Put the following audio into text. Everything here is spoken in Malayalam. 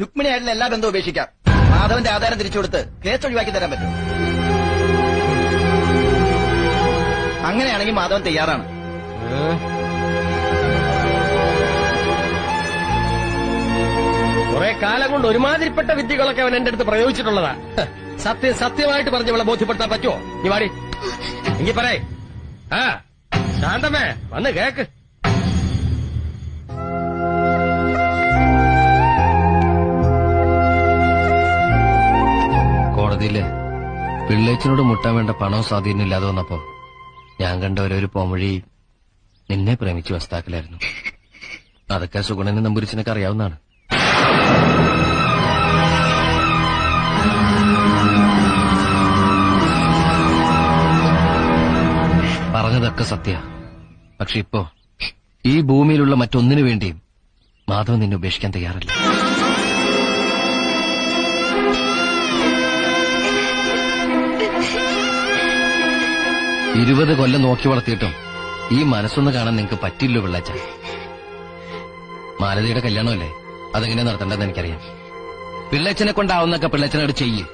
രുക്മിണിയായിട്ടുള്ള എല്ലാ ബന്ധവും ഉപേക്ഷിക്കാം. മാധവന്റെ ആധാരം തിരിച്ചു കൊടുത്ത് കേസ് ഒഴിവാക്കി തരാൻ പറ്റും. അങ്ങനെയാണെങ്കിൽ മാധവൻ തയ്യാറാണ്. കുറെ കാലം കൊണ്ട് ഒരുമാതിരിപ്പെട്ട വിദ്യകളൊക്കെ അവൻ എന്റെ അടുത്ത് പ്രയോഗിച്ചിട്ടുള്ളതാ. സത്യമായിട്ട് പറഞ്ഞ് ഇവളെ ബോധ്യപ്പെടുത്താൻ പറ്റുമോ? നീ വാടി, എങ്കി പറയേ. ആ ശാന്തമേ, വന്ന് കേക്ക്. കോടതിയില് പിള്ളേച്ചനോട് മുട്ടാൻ വേണ്ട പണവും സ്വാധീനം ഇല്ലാതെ വന്നപ്പോ ഞാൻ കണ്ട ഒരു പോംവഴി നിന്നെ പ്രേമിച്ച് വസ്താക്കലായിരുന്നു. അതൊക്കെ സുഗുണനും നമ്പൂരിച്ചനൊക്കെ അറിയാവുന്നതാണ്. പറഞ്ഞതൊക്കെ സത്യ. പക്ഷെ ഇപ്പോ ഈ ഭൂമിയിലുള്ള മറ്റൊന്നിനു വേണ്ടിയും മാധവൻ നിന്നെ ഉപേക്ഷിക്കാൻ തയ്യാറല്ല. ഇരുപത് കൊല്ലം നോക്കി വളർത്തിയിട്ടും ഈ മനസ്സൊന്ന് കാണാൻ നിങ്ങൾക്ക് പറ്റില്ലോ പിള്ളേച്ച. മാലതിയുടെ കല്യാണമല്ലേ, അതെങ്ങനെ നടത്തേണ്ടതെന്ന് എനിക്കറിയാം. പിള്ളേച്ചനെ കൊണ്ടാവുന്നൊക്കെ പിള്ളേച്ചനോട് ചെയ്യ്.